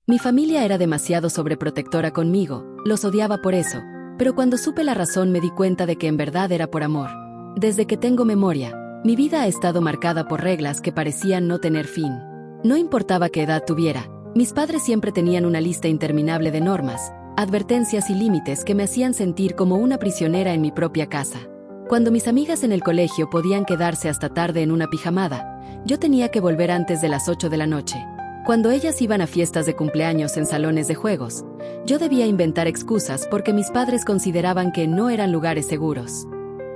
Mi familia era demasiado sobreprotectora conmigo, los odiaba por eso, pero cuando supe la razón me di cuenta de que en verdad era por amor. Desde que tengo memoria, mi vida ha estado marcada por reglas que parecían no tener fin. No importaba qué edad tuviera, mis padres siempre tenían una lista interminable de normas, advertencias y límites que me hacían sentir como una prisionera en mi propia casa. Cuando mis amigas en el colegio podían quedarse hasta tarde en una pijamada, yo tenía que volver antes de las 8 de la noche. Cuando ellas iban a fiestas de cumpleaños en salones de juegos, yo debía inventar excusas porque mis padres consideraban que no eran lugares seguros.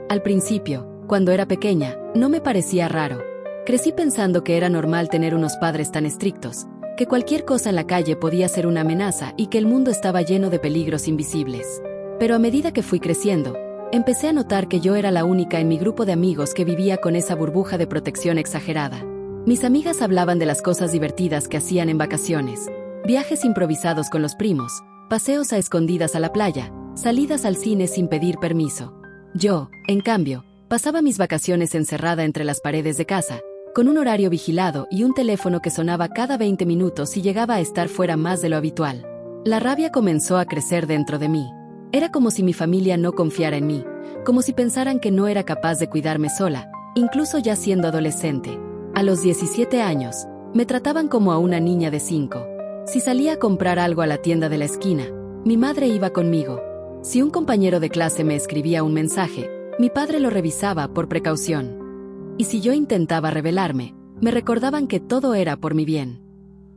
Al principio, cuando era pequeña, no me parecía raro. Crecí pensando que era normal tener unos padres tan estrictos, que cualquier cosa en la calle podía ser una amenaza y que el mundo estaba lleno de peligros invisibles. Pero a medida que fui creciendo, empecé a notar que yo era la única en mi grupo de amigos que vivía con esa burbuja de protección exagerada. Mis amigas hablaban de las cosas divertidas que hacían en vacaciones, viajes improvisados con los primos, paseos a escondidas a la playa, salidas al cine sin pedir permiso. Yo, en cambio, pasaba mis vacaciones encerrada entre las paredes de casa, con un horario vigilado y un teléfono que sonaba cada 20 minutos y llegaba a estar fuera más de lo habitual. La rabia comenzó a crecer dentro de mí. Era como si mi familia no confiara en mí, como si pensaran que no era capaz de cuidarme sola, incluso ya siendo adolescente. A los 17 años, me trataban como a una niña de 5. Si salía a comprar algo a la tienda de la esquina, mi madre iba conmigo. Si un compañero de clase me escribía un mensaje, mi padre lo revisaba por precaución. Y si yo intentaba rebelarme, me recordaban que todo era por mi bien.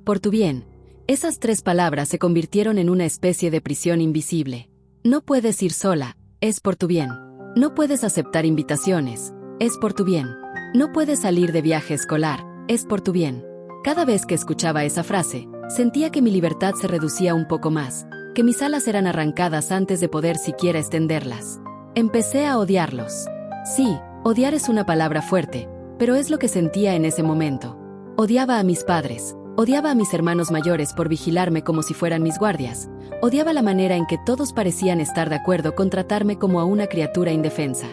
Por tu bien. Esas 3 palabras se convirtieron en una especie de prisión invisible. No puedes ir sola, es por tu bien. No puedes aceptar invitaciones, es por tu bien. No puedes salir de viaje escolar, es por tu bien. Cada vez que escuchaba esa frase, sentía que mi libertad se reducía un poco más, que mis alas eran arrancadas antes de poder siquiera extenderlas. Empecé a odiarlos. Sí, odiar es una palabra fuerte, pero es lo que sentía en ese momento. Odiaba a mis padres, odiaba a mis hermanos mayores por vigilarme como si fueran mis guardias, odiaba la manera en que todos parecían estar de acuerdo con tratarme como a una criatura indefensa.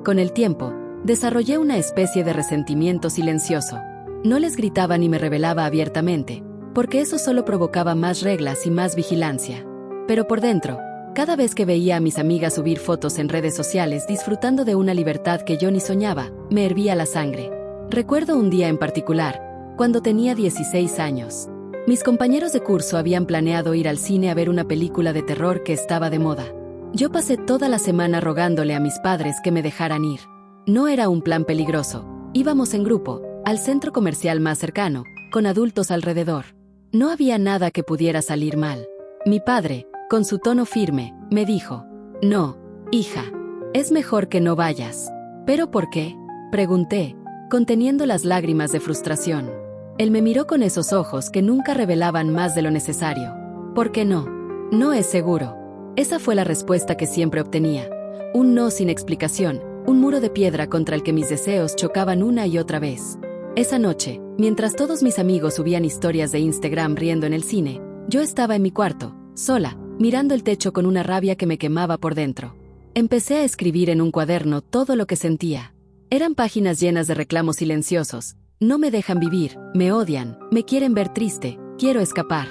Con el tiempo, desarrollé una especie de resentimiento silencioso. No les gritaba ni me rebelaba abiertamente, porque eso solo provocaba más reglas y más vigilancia. Pero por dentro, cada vez que veía a mis amigas subir fotos en redes sociales disfrutando de una libertad que yo ni soñaba, me hervía la sangre. Recuerdo un día en particular, cuando tenía 16 años. Mis compañeros de curso habían planeado ir al cine a ver una película de terror que estaba de moda. Yo pasé toda la semana rogándole a mis padres que me dejaran ir. No era un plan peligroso. Íbamos en grupo, al centro comercial más cercano, con adultos alrededor. No había nada que pudiera salir mal. Mi padre, con su tono firme, me dijo: «No, hija, es mejor que no vayas». «¿Pero por qué?», pregunté, conteniendo las lágrimas de frustración. Él me miró con esos ojos que nunca revelaban más de lo necesario. «¿Por qué no? No es seguro». Esa fue la respuesta que siempre obtenía. Un no sin explicación. Un muro de piedra contra el que mis deseos chocaban una y otra vez. Esa noche, mientras todos mis amigos subían historias de Instagram riendo en el cine, yo estaba en mi cuarto, sola, mirando el techo con una rabia que me quemaba por dentro. Empecé a escribir en un cuaderno todo lo que sentía. Eran páginas llenas de reclamos silenciosos. No me dejan vivir, me odian, me quieren ver triste, quiero escapar.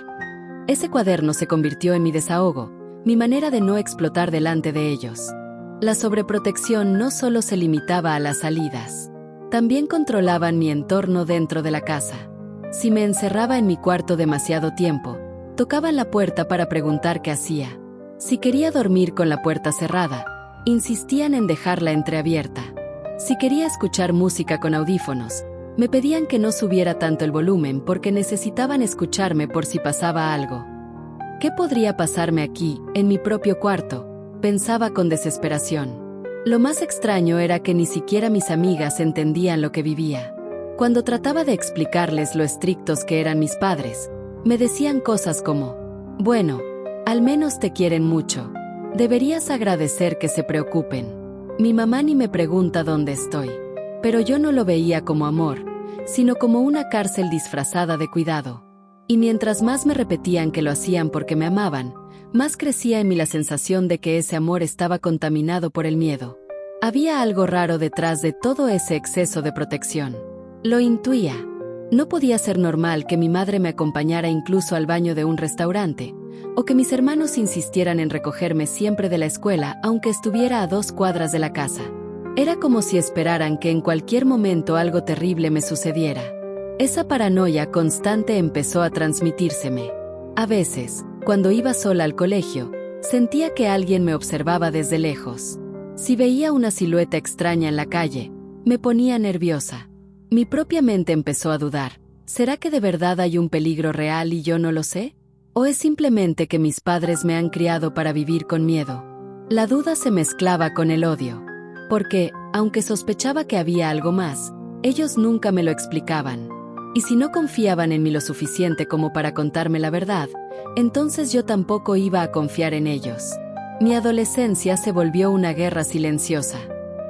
Ese cuaderno se convirtió en mi desahogo, mi manera de no explotar delante de ellos. La sobreprotección no solo se limitaba a las salidas. También controlaban mi entorno dentro de la casa. Si me encerraba en mi cuarto demasiado tiempo, tocaban la puerta para preguntar qué hacía. Si quería dormir con la puerta cerrada, insistían en dejarla entreabierta. Si quería escuchar música con audífonos, me pedían que no subiera tanto el volumen porque necesitaban escucharme por si pasaba algo. ¿Qué podría pasarme aquí, en mi propio cuarto?, pensaba con desesperación. Lo más extraño era que ni siquiera mis amigas entendían lo que vivía. Cuando trataba de explicarles lo estrictos que eran mis padres, me decían cosas como: «Bueno, al menos te quieren mucho. Deberías agradecer que se preocupen. Mi mamá ni me pregunta dónde estoy». Pero yo no lo veía como amor, sino como una cárcel disfrazada de cuidado. Y mientras más me repetían que lo hacían porque me amaban, más crecía en mí la sensación de que ese amor estaba contaminado por el miedo. Había algo raro detrás de todo ese exceso de protección. Lo intuía. No podía ser normal que mi madre me acompañara incluso al baño de un restaurante, o que mis hermanos insistieran en recogerme siempre de la escuela aunque estuviera a 2 cuadras de la casa. Era como si esperaran que en cualquier momento algo terrible me sucediera. Esa paranoia constante empezó a transmitírseme. A veces, cuando iba sola al colegio, sentía que alguien me observaba desde lejos. Si veía una silueta extraña en la calle, me ponía nerviosa. Mi propia mente empezó a dudar. ¿Será que de verdad hay un peligro real y yo no lo sé? ¿O es simplemente que mis padres me han criado para vivir con miedo? La duda se mezclaba con el odio. Porque, aunque sospechaba que había algo más, ellos nunca me lo explicaban. Y si no confiaban en mí lo suficiente como para contarme la verdad, entonces yo tampoco iba a confiar en ellos. Mi adolescencia se volvió una guerra silenciosa.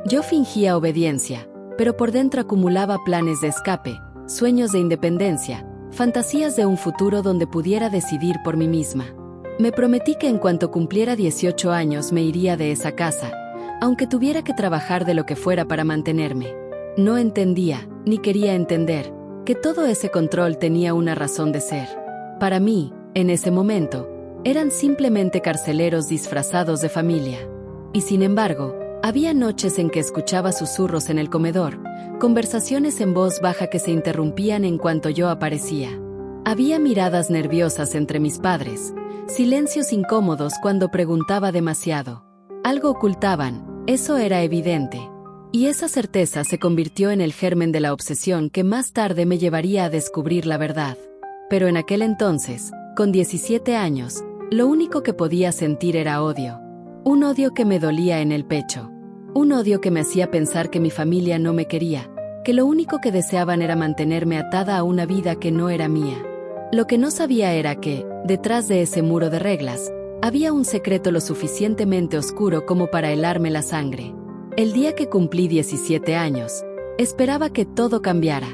Yo fingía obediencia, pero por dentro acumulaba planes de escape, sueños de independencia, fantasías de un futuro donde pudiera decidir por mí misma. Me prometí que en cuanto cumpliera 18 años me iría de esa casa, aunque tuviera que trabajar de lo que fuera para mantenerme. No entendía, ni quería entender, que todo ese control tenía una razón de ser. Para mí, en ese momento, eran simplemente carceleros disfrazados de familia. Y sin embargo, había noches en que escuchaba susurros en el comedor, conversaciones en voz baja que se interrumpían en cuanto yo aparecía. Había miradas nerviosas entre mis padres, silencios incómodos cuando preguntaba demasiado. Algo ocultaban, eso era evidente. Y esa certeza se convirtió en el germen de la obsesión que más tarde me llevaría a descubrir la verdad. Pero en aquel entonces, con 17 años, lo único que podía sentir era odio. Un odio que me dolía en el pecho. Un odio que me hacía pensar que mi familia no me quería, que lo único que deseaban era mantenerme atada a una vida que no era mía. Lo que no sabía era que, detrás de ese muro de reglas, había un secreto lo suficientemente oscuro como para helarme la sangre. El día que cumplí 17 años, esperaba que todo cambiara.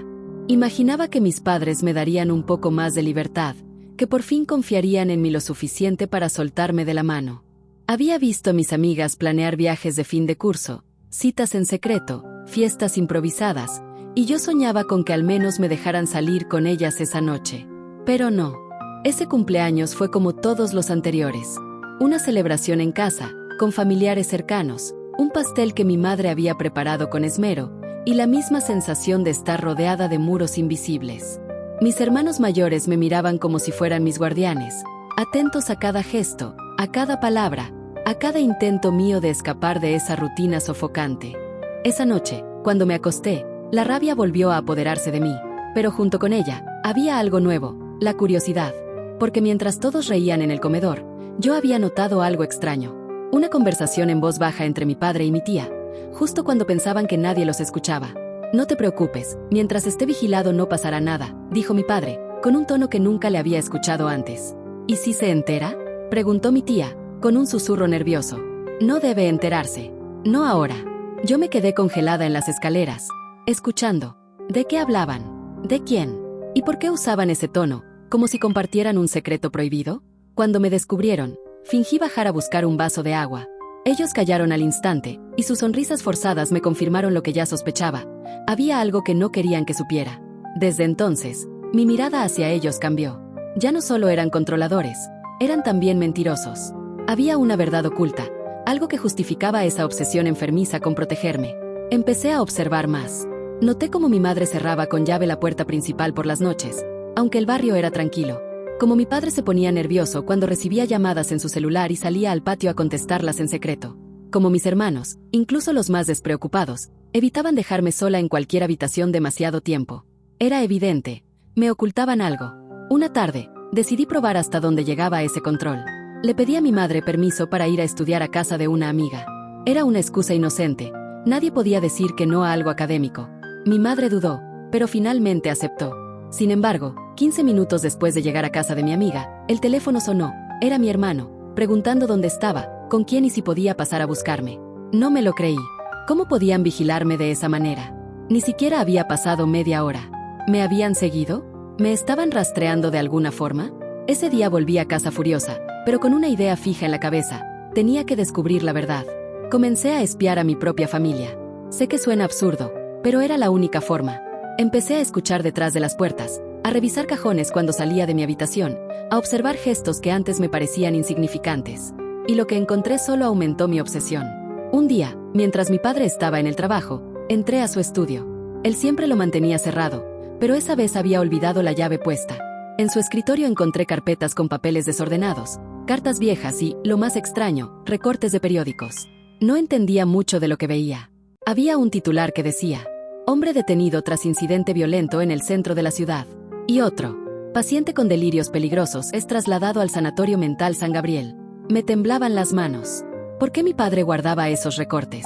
Imaginaba que mis padres me darían un poco más de libertad, que por fin confiarían en mí lo suficiente para soltarme de la mano. Había visto a mis amigas planear viajes de fin de curso, citas en secreto, fiestas improvisadas, y yo soñaba con que al menos me dejaran salir con ellas esa noche. Pero no. Ese cumpleaños fue como todos los anteriores. Una celebración en casa, con familiares cercanos, un pastel que mi madre había preparado con esmero, y la misma sensación de estar rodeada de muros invisibles. Mis hermanos mayores me miraban como si fueran mis guardianes, atentos a cada gesto, a cada palabra, a cada intento mío de escapar de esa rutina sofocante. Esa noche, cuando me acosté, la rabia volvió a apoderarse de mí, pero junto con ella, había algo nuevo, la curiosidad, porque mientras todos reían en el comedor, yo había notado algo extraño. Una conversación en voz baja entre mi padre y mi tía, justo cuando pensaban que nadie los escuchaba. «No te preocupes, mientras esté vigilado no pasará nada», dijo mi padre, con un tono que nunca le había escuchado antes. «¿Y si se entera?», preguntó mi tía, con un susurro nervioso. «No debe enterarse. No ahora». Yo me quedé congelada en las escaleras, escuchando. ¿De qué hablaban? ¿De quién? ¿Y por qué usaban ese tono, como si compartieran un secreto prohibido? Cuando me descubrieron, fingí bajar a buscar un vaso de agua. Ellos callaron al instante, y sus sonrisas forzadas me confirmaron lo que ya sospechaba. Había algo que no querían que supiera. Desde entonces, mi mirada hacia ellos cambió. Ya no solo eran controladores, eran también mentirosos. Había una verdad oculta, algo que justificaba esa obsesión enfermiza con protegerme. Empecé a observar más. Noté cómo mi madre cerraba con llave la puerta principal por las noches, aunque el barrio era tranquilo. Como mi padre se ponía nervioso cuando recibía llamadas en su celular y salía al patio a contestarlas en secreto. Como mis hermanos, incluso los más despreocupados, evitaban dejarme sola en cualquier habitación demasiado tiempo. Era evidente, me ocultaban algo. Una tarde, decidí probar hasta dónde llegaba ese control. Le pedí a mi madre permiso para ir a estudiar a casa de una amiga. Era una excusa inocente, nadie podía decir que no a algo académico. Mi madre dudó, pero finalmente aceptó. Sin embargo, 15 minutos después de llegar a casa de mi amiga, el teléfono sonó. Era mi hermano, preguntando dónde estaba, con quién y si podía pasar a buscarme. No me lo creí. ¿Cómo podían vigilarme de esa manera? Ni siquiera había pasado media hora. ¿Me habían seguido? ¿Me estaban rastreando de alguna forma? Ese día volví a casa furiosa, pero con una idea fija en la cabeza. Tenía que descubrir la verdad. Comencé a espiar a mi propia familia. Sé que suena absurdo, pero era la única forma. Empecé a escuchar detrás de las puertas, a revisar cajones cuando salía de mi habitación, a observar gestos que antes me parecían insignificantes. Y lo que encontré solo aumentó mi obsesión. Un día, mientras mi padre estaba en el trabajo, entré a su estudio. Él siempre lo mantenía cerrado, pero esa vez había olvidado la llave puesta. En su escritorio encontré carpetas con papeles desordenados, cartas viejas y, lo más extraño, recortes de periódicos. No entendía mucho de lo que veía. Había un titular que decía: hombre detenido tras incidente violento en el centro de la ciudad. Y otro: paciente con delirios peligrosos es trasladado al Sanatorio Mental San Gabriel. Me temblaban las manos. ¿Por qué mi padre guardaba esos recortes?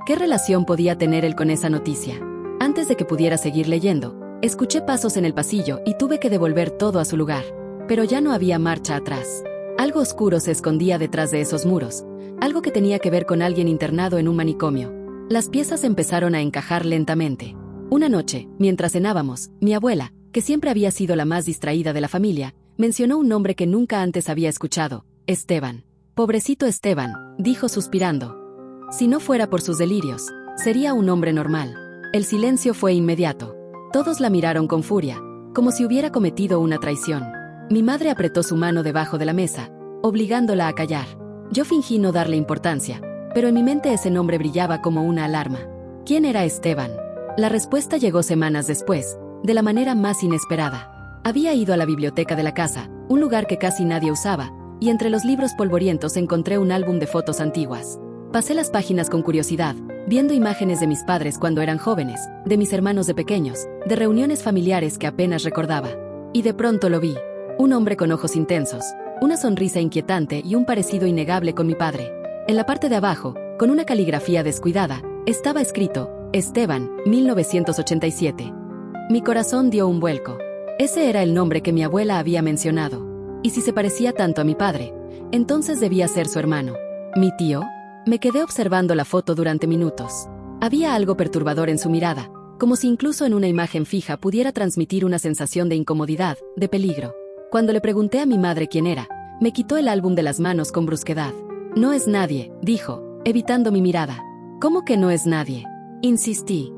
¿Qué relación podía tener él con esa noticia? Antes de que pudiera seguir leyendo, escuché pasos en el pasillo y tuve que devolver todo a su lugar. Pero ya no había marcha atrás. Algo oscuro se escondía detrás de esos muros, algo que tenía que ver con alguien internado en un manicomio. Las piezas empezaron a encajar lentamente. Una noche, mientras cenábamos, mi abuela, que siempre había sido la más distraída de la familia, mencionó un nombre que nunca antes había escuchado: Esteban. Pobrecito Esteban, dijo suspirando. Si no fuera por sus delirios, sería un hombre normal. El silencio fue inmediato. Todos la miraron con furia, como si hubiera cometido una traición. Mi madre apretó su mano debajo de la mesa, obligándola a callar. Yo fingí no darle importancia, pero en mi mente ese nombre brillaba como una alarma. ¿Quién era Esteban? La respuesta llegó semanas después, de la manera más inesperada. Había ido a la biblioteca de la casa, un lugar que casi nadie usaba, y entre los libros polvorientos encontré un álbum de fotos antiguas. Pasé las páginas con curiosidad, viendo imágenes de mis padres cuando eran jóvenes, de mis hermanos de pequeños, de reuniones familiares que apenas recordaba. Y de pronto lo vi. Un hombre con ojos intensos, una sonrisa inquietante y un parecido innegable con mi padre. En la parte de abajo, con una caligrafía descuidada, estaba escrito: Esteban, 1987. Mi corazón dio un vuelco. Ese era el nombre que mi abuela había mencionado. Y si se parecía tanto a mi padre, entonces debía ser su hermano. ¿Mi tío? Me quedé observando la foto durante minutos. Había algo perturbador en su mirada, como si incluso en una imagen fija pudiera transmitir una sensación de incomodidad, de peligro. Cuando le pregunté a mi madre quién era, me quitó el álbum de las manos con brusquedad. No es nadie, dijo, evitando mi mirada. ¿Cómo que no es nadie? Insistí.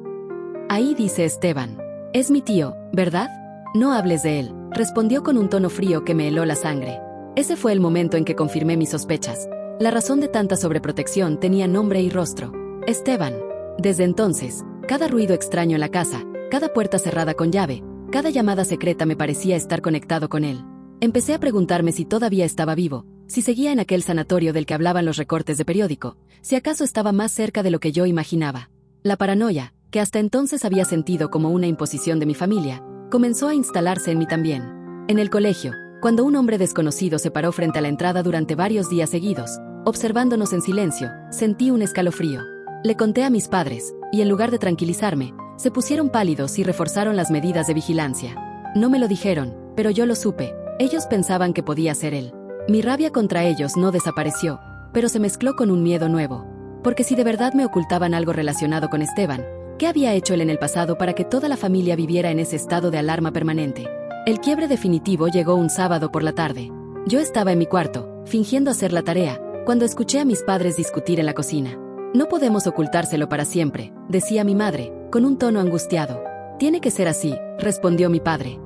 Ahí dice Esteban. Es mi tío, ¿verdad? No hables de él, respondió con un tono frío que me heló la sangre. Ese fue el momento en que confirmé mis sospechas. La razón de tanta sobreprotección tenía nombre y rostro: Esteban. Desde entonces, cada ruido extraño en la casa, cada puerta cerrada con llave, cada llamada secreta me parecía estar conectado con él. Empecé a preguntarme si todavía estaba vivo, si seguía en aquel sanatorio del que hablaban los recortes de periódico, si acaso estaba más cerca de lo que yo imaginaba. La paranoia, que hasta entonces había sentido como una imposición de mi familia, comenzó a instalarse en mí también. En el colegio, cuando un hombre desconocido se paró frente a la entrada durante varios días seguidos, observándonos en silencio, sentí un escalofrío. Le conté a mis padres, y en lugar de tranquilizarme, se pusieron pálidos y reforzaron las medidas de vigilancia. No me lo dijeron, pero yo lo supe. Ellos pensaban que podía ser él. Mi rabia contra ellos no desapareció, pero se mezcló con un miedo nuevo. Porque si de verdad me ocultaban algo relacionado con Esteban, ¿qué había hecho él en el pasado para que toda la familia viviera en ese estado de alarma permanente? El quiebre definitivo llegó un sábado por la tarde. Yo estaba en mi cuarto, fingiendo hacer la tarea, cuando escuché a mis padres discutir en la cocina. No podemos ocultárselo para siempre, decía mi madre, con un tono angustiado. Tiene que ser así, respondió mi padre.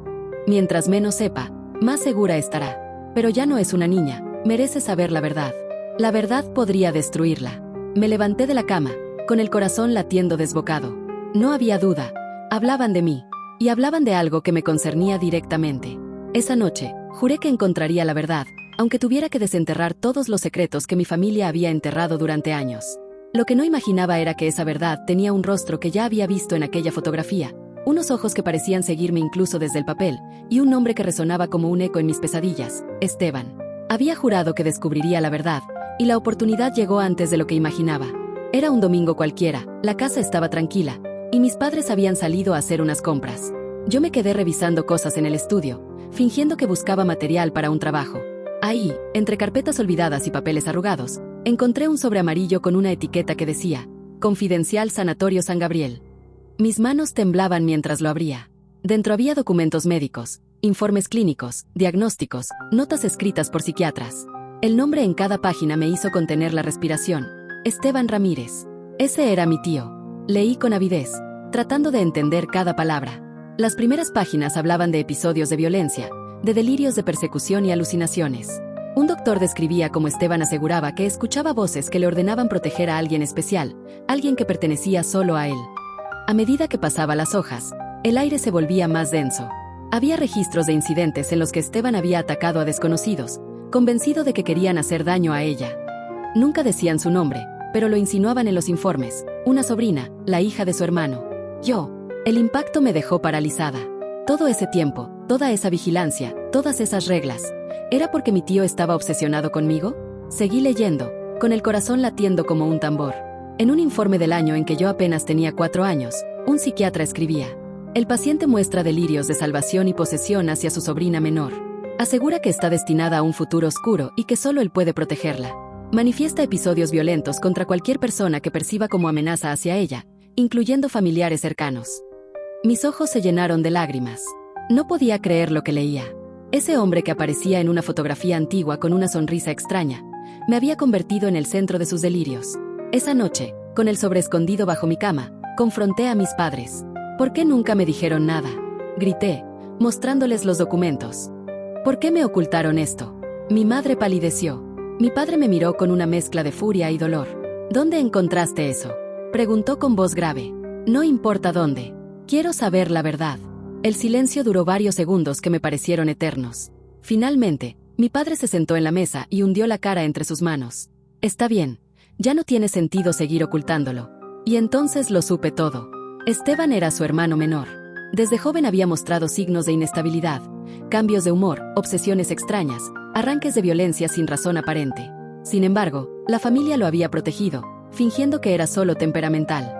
Mientras menos sepa, más segura estará. Pero ya no es una niña, merece saber la verdad. La verdad podría destruirla. Me levanté de la cama, con el corazón latiendo desbocado. No había duda, hablaban de mí. Y hablaban de algo que me concernía directamente. Esa noche, juré que encontraría la verdad, aunque tuviera que desenterrar todos los secretos que mi familia había enterrado durante años. Lo que no imaginaba era que esa verdad tenía un rostro que ya había visto en aquella fotografía, unos ojos que parecían seguirme incluso desde el papel, y un nombre que resonaba como un eco en mis pesadillas: Esteban. Había jurado que descubriría la verdad, y la oportunidad llegó antes de lo que imaginaba. Era un domingo cualquiera, la casa estaba tranquila, y mis padres habían salido a hacer unas compras. Yo me quedé revisando cosas en el estudio, fingiendo que buscaba material para un trabajo. Ahí, entre carpetas olvidadas y papeles arrugados, encontré un sobre amarillo con una etiqueta que decía: Confidencial Sanatorio San Gabriel. Mis manos temblaban mientras lo abría. Dentro había documentos médicos, informes clínicos, diagnósticos, notas escritas por psiquiatras. El nombre en cada página me hizo contener la respiración: Esteban Ramírez. Ese era mi tío. Leí con avidez, tratando de entender cada palabra. Las primeras páginas hablaban de episodios de violencia, de delirios de persecución y alucinaciones. Un doctor describía cómo Esteban aseguraba que escuchaba voces que le ordenaban proteger a alguien especial, alguien que pertenecía solo a él. A medida que pasaba las hojas, el aire se volvía más denso. Había registros de incidentes en los que Esteban había atacado a desconocidos, convencido de que querían hacer daño a ella. Nunca decían su nombre, pero lo insinuaban en los informes: una sobrina, la hija de su hermano. El impacto me dejó paralizada. Todo ese tiempo, toda esa vigilancia, todas esas reglas, ¿era porque mi tío estaba obsesionado conmigo? Seguí leyendo, con el corazón latiendo como un tambor. En un informe del año en que yo apenas tenía 4 años, un psiquiatra escribía: el paciente muestra delirios de salvación y posesión hacia su sobrina menor. Asegura que está destinada a un futuro oscuro y que solo él puede protegerla. Manifiesta episodios violentos contra cualquier persona que perciba como amenaza hacia ella, incluyendo familiares cercanos. Mis ojos se llenaron de lágrimas. No podía creer lo que leía. Ese hombre que aparecía en una fotografía antigua con una sonrisa extraña, me había convertido en el centro de sus delirios. Esa noche, con el sobreescondido bajo mi cama, confronté a mis padres. ¿Por qué nunca me dijeron nada?, grité, mostrándoles los documentos. ¿Por qué me ocultaron esto? Mi madre palideció. Mi padre me miró con una mezcla de furia y dolor. ¿Dónde encontraste eso?, preguntó con voz grave. No importa dónde. Quiero saber la verdad. El silencio duró varios segundos que me parecieron eternos. Finalmente, mi padre se sentó en la mesa y hundió la cara entre sus manos. Está bien. Ya no tiene sentido seguir ocultándolo. Y entonces lo supe todo. Esteban era su hermano menor. Desde joven había mostrado signos de inestabilidad, cambios de humor, obsesiones extrañas, arranques de violencia sin razón aparente. Sin embargo, la familia lo había protegido, fingiendo que era solo temperamental.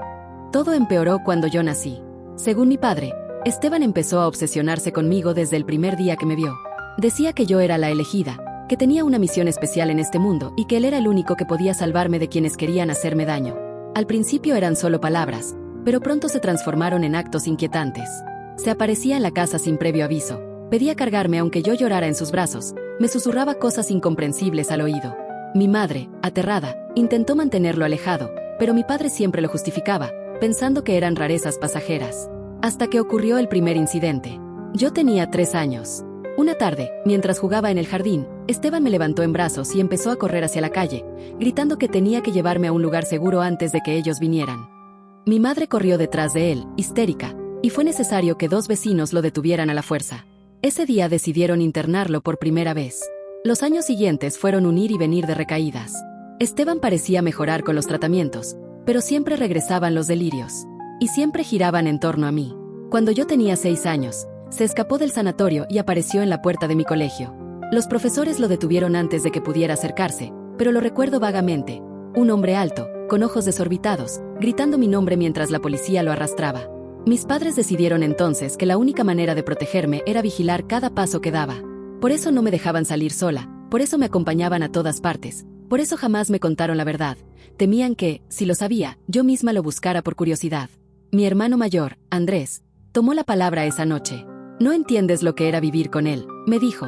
Todo empeoró cuando yo nací. Según mi padre, Esteban empezó a obsesionarse conmigo desde el primer día que me vio. Decía que yo era la elegida, que tenía una misión especial en este mundo y que él era el único que podía salvarme de quienes querían hacerme daño. Al principio eran solo palabras, pero pronto se transformaron en actos inquietantes. Se aparecía en la casa sin previo aviso, pedía cargarme aunque yo llorara en sus brazos, me susurraba cosas incomprensibles al oído. Mi madre, aterrada, intentó mantenerlo alejado, pero mi padre siempre lo justificaba, pensando que eran rarezas pasajeras. Hasta que ocurrió el primer incidente. Yo tenía 3 años. Una tarde, mientras jugaba en el jardín, Esteban me levantó en brazos y empezó a correr hacia la calle, gritando que tenía que llevarme a un lugar seguro antes de que ellos vinieran. Mi madre corrió detrás de él, histérica, y fue necesario que 2 vecinos lo detuvieran a la fuerza. Ese día decidieron internarlo por primera vez. Los años siguientes fueron un ir y venir de recaídas. Esteban parecía mejorar con los tratamientos, pero siempre regresaban los delirios. Y siempre giraban en torno a mí. Cuando yo tenía 6 años, se escapó del sanatorio y apareció en la puerta de mi colegio. Los profesores lo detuvieron antes de que pudiera acercarse, pero lo recuerdo vagamente. Un hombre alto, con ojos desorbitados, gritando mi nombre mientras la policía lo arrastraba. Mis padres decidieron entonces que la única manera de protegerme era vigilar cada paso que daba. Por eso no me dejaban salir sola, por eso me acompañaban a todas partes, por eso jamás me contaron la verdad. Temían que, si lo sabía, yo misma lo buscara por curiosidad. Mi hermano mayor, Andrés, tomó la palabra esa noche. No entiendes lo que era vivir con él, me dijo.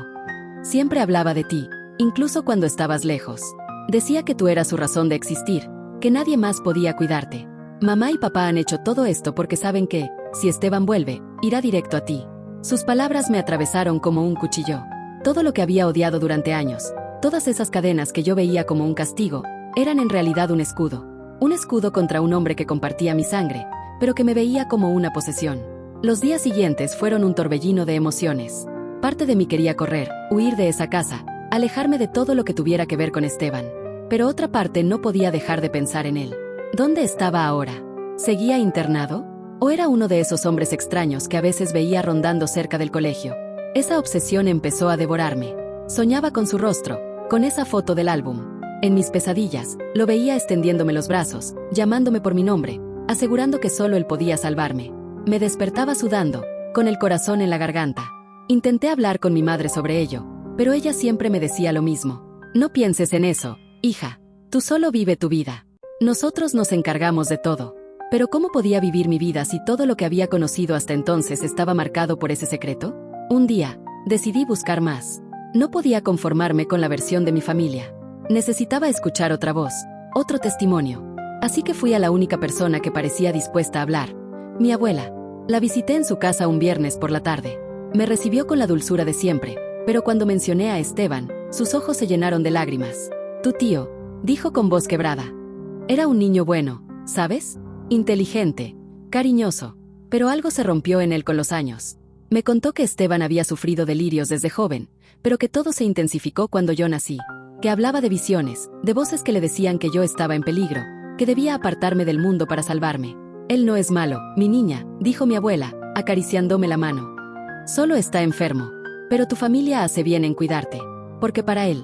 Siempre hablaba de ti, incluso cuando estabas lejos. Decía que tú eras su razón de existir, que nadie más podía cuidarte. Mamá y papá han hecho todo esto porque saben que, si Esteban vuelve, irá directo a ti. Sus palabras me atravesaron como un cuchillo. Todo lo que había odiado durante años, todas esas cadenas que yo veía como un castigo, eran en realidad un escudo. Un escudo contra un hombre que compartía mi sangre, pero que me veía como una posesión. Los días siguientes fueron un torbellino de emociones. Parte de mí quería correr, huir de esa casa, alejarme de todo lo que tuviera que ver con Esteban. Pero otra parte no podía dejar de pensar en él. ¿Dónde estaba ahora? ¿Seguía internado? ¿O era uno de esos hombres extraños que a veces veía rondando cerca del colegio? Esa obsesión empezó a devorarme. Soñaba con su rostro, con esa foto del álbum. En mis pesadillas, lo veía extendiéndome los brazos, llamándome por mi nombre, asegurando que solo él podía salvarme. Me despertaba sudando, con el corazón en la garganta. Intenté hablar con mi madre sobre ello, pero ella siempre me decía lo mismo. No pienses en eso, hija. Tú solo vive tu vida. Nosotros nos encargamos de todo. Pero ¿cómo podía vivir mi vida si todo lo que había conocido hasta entonces estaba marcado por ese secreto? Un día, decidí buscar más. No podía conformarme con la versión de mi familia. Necesitaba escuchar otra voz, otro testimonio. Así que fui a la única persona que parecía dispuesta a hablar, mi abuela. La visité en su casa un viernes por la tarde. Me recibió con la dulzura de siempre, pero cuando mencioné a Esteban, sus ojos se llenaron de lágrimas. Tu tío, dijo con voz quebrada. Era un niño bueno, ¿sabes? Inteligente, cariñoso, pero algo se rompió en él con los años. Me contó que Esteban había sufrido delirios desde joven, pero que todo se intensificó cuando yo nací, que hablaba de visiones, de voces que le decían que yo estaba en peligro, que debía apartarme del mundo para salvarme. Él no es malo, mi niña, dijo mi abuela, acariciándome la mano. Solo está enfermo, pero tu familia hace bien en cuidarte, porque para él,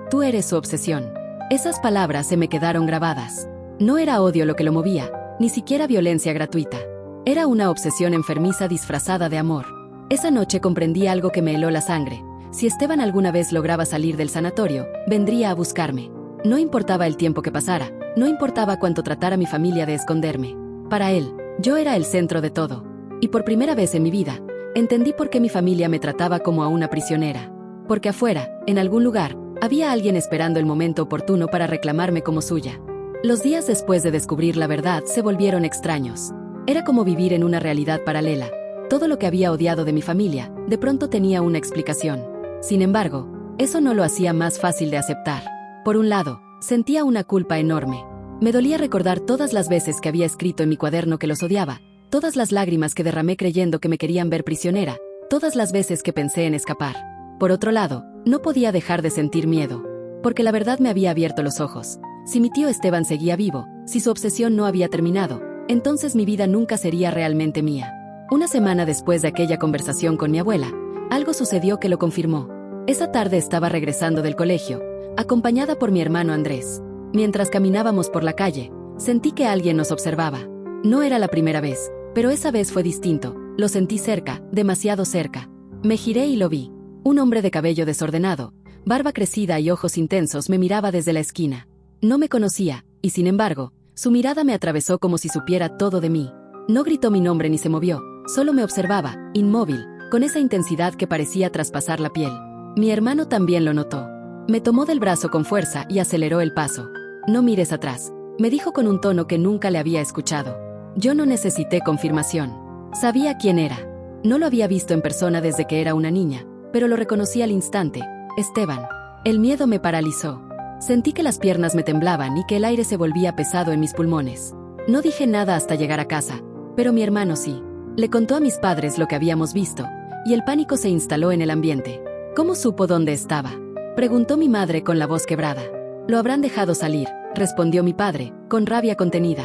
tú eres su obsesión. Esas palabras se me quedaron grabadas. No era odio lo que lo movía, ni siquiera violencia gratuita. Era una obsesión enfermiza disfrazada de amor. Esa noche comprendí algo que me heló la sangre. Si Esteban alguna vez lograba salir del sanatorio, vendría a buscarme. No importaba el tiempo que pasara, no importaba cuánto tratara mi familia de esconderme. Para él, yo era el centro de todo. Y por primera vez en mi vida, entendí por qué mi familia me trataba como a una prisionera. Porque afuera, en algún lugar, había alguien esperando el momento oportuno para reclamarme como suya. Los días después de descubrir la verdad se volvieron extraños. Era como vivir en una realidad paralela. Todo lo que había odiado de mi familia, de pronto tenía una explicación. Sin embargo, eso no lo hacía más fácil de aceptar. Por un lado, sentía una culpa enorme. Me dolía recordar todas las veces que había escrito en mi cuaderno que los odiaba, todas las lágrimas que derramé creyendo que me querían ver prisionera, todas las veces que pensé en escapar. Por otro lado, no podía dejar de sentir miedo, porque la verdad me había abierto los ojos. Si mi tío Esteban seguía vivo, si su obsesión no había terminado, entonces mi vida nunca sería realmente mía. Una semana después de aquella conversación con mi abuela, algo sucedió que lo confirmó. Esa tarde estaba regresando del colegio, acompañada por mi hermano Andrés. Mientras caminábamos por la calle, sentí que alguien nos observaba. No era la primera vez, pero esa vez fue distinto. Lo sentí cerca, demasiado cerca. Me giré y lo vi. Un hombre de cabello desordenado, barba crecida y ojos intensos me miraba desde la esquina. No me conocía, y sin embargo, su mirada me atravesó como si supiera todo de mí. No gritó mi nombre ni se movió, solo me observaba, inmóvil, con esa intensidad que parecía traspasar la piel. Mi hermano también lo notó. Me tomó del brazo con fuerza y aceleró el paso. No mires atrás, me dijo con un tono que nunca le había escuchado. Yo no necesité confirmación. Sabía quién era. No lo había visto en persona desde que era una niña, pero lo reconocí al instante. Esteban. El miedo me paralizó. Sentí que las piernas me temblaban y que el aire se volvía pesado en mis pulmones. No dije nada hasta llegar a casa, pero mi hermano sí. Le contó a mis padres lo que habíamos visto, y el pánico se instaló en el ambiente. ¿Cómo supo dónde estaba?, preguntó mi madre con la voz quebrada. Lo habrán dejado salir, respondió mi padre, con rabia contenida.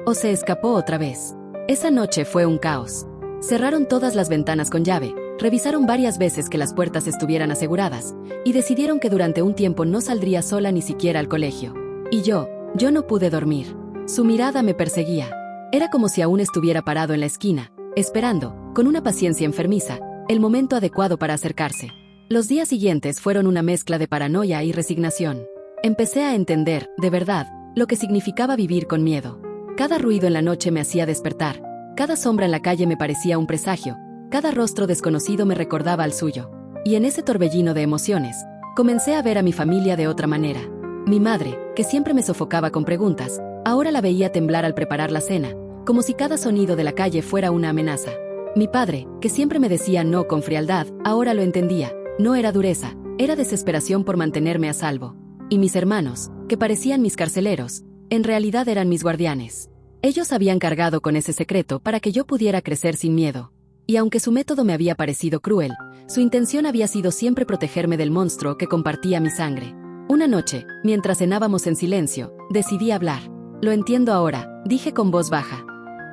O se escapó otra vez. Esa noche fue un caos. Cerraron todas las ventanas con llave, revisaron varias veces que las puertas estuvieran aseguradas, y decidieron que durante un tiempo no saldría sola ni siquiera al colegio. Y yo no pude dormir. Su mirada me perseguía. Era como si aún estuviera parado en la esquina, esperando, con una paciencia enfermiza, el momento adecuado para acercarse. Los días siguientes fueron una mezcla de paranoia y resignación. Empecé a entender, de verdad, lo que significaba vivir con miedo. Cada ruido en la noche me hacía despertar, cada sombra en la calle me parecía un presagio, cada rostro desconocido me recordaba al suyo. Y en ese torbellino de emociones, comencé a ver a mi familia de otra manera. Mi madre, que siempre me sofocaba con preguntas, ahora la veía temblar al preparar la cena, como si cada sonido de la calle fuera una amenaza. Mi padre, que siempre me decía no con frialdad, ahora lo entendía. No era dureza, era desesperación por mantenerme a salvo. Y mis hermanos, que parecían mis carceleros, en realidad eran mis guardianes. Ellos habían cargado con ese secreto para que yo pudiera crecer sin miedo. Y aunque su método me había parecido cruel, su intención había sido siempre protegerme del monstruo que compartía mi sangre. Una noche, mientras cenábamos en silencio, decidí hablar. Lo entiendo ahora, dije con voz baja.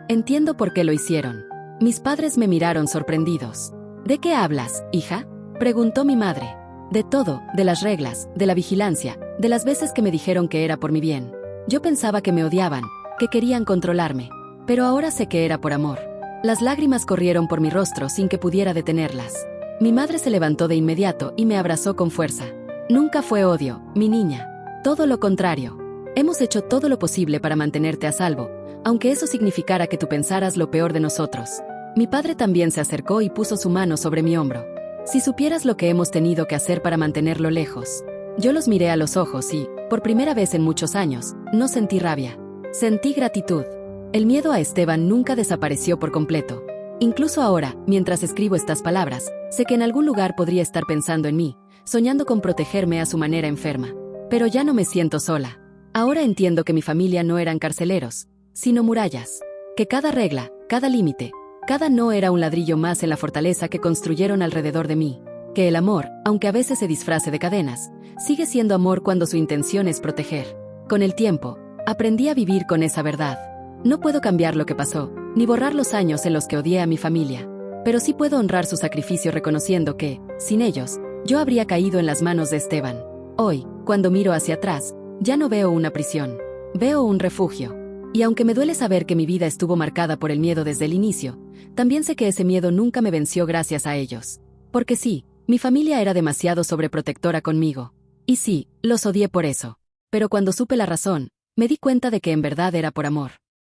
Entiendo por qué lo hicieron. Mis padres me miraron sorprendidos. ¿De qué hablas, hija?, preguntó mi madre. De todo, de las reglas, de la vigilancia, de las veces que me dijeron que era por mi bien. Yo pensaba que me odiaban, que querían controlarme, pero ahora sé que era por amor. Las lágrimas corrieron por mi rostro sin que pudiera detenerlas. Mi madre se levantó de inmediato y me abrazó con fuerza. Nunca fue odio, mi niña. Todo lo contrario. Hemos hecho todo lo posible para mantenerte a salvo, aunque eso significara que tú pensaras lo peor de nosotros. Mi padre también se acercó y puso su mano sobre mi hombro. Si supieras lo que hemos tenido que hacer para mantenerlo lejos. Yo los miré a los ojos y, por primera vez en muchos años, no sentí rabia. Sentí gratitud. El miedo a Esteban nunca desapareció por completo. Incluso ahora, mientras escribo estas palabras, sé que en algún lugar podría estar pensando en mí, soñando con protegerme a su manera enferma. Pero ya no me siento sola. Ahora entiendo que mi familia no eran carceleros, sino murallas. Que cada regla, cada límite, cada no era un ladrillo más en la fortaleza que construyeron alrededor de mí. Que el amor, aunque a veces se disfrace de cadenas, sigue siendo amor cuando su intención es proteger. Con el tiempo, aprendí a vivir con esa verdad. No puedo cambiar lo que pasó, ni borrar los años en los que odié a mi familia. Pero sí puedo honrar su sacrificio reconociendo que, sin ellos, yo habría caído en las manos de Esteban. Hoy, cuando miro hacia atrás, ya no veo una prisión. Veo un refugio. Y aunque me duele saber que mi vida estuvo marcada por el miedo desde el inicio, también sé que ese miedo nunca me venció gracias a ellos. Porque sí, mi familia era demasiado sobreprotectora conmigo. Y sí, los odié por eso. Pero cuando supe la razón, me di cuenta de que en verdad era por amor.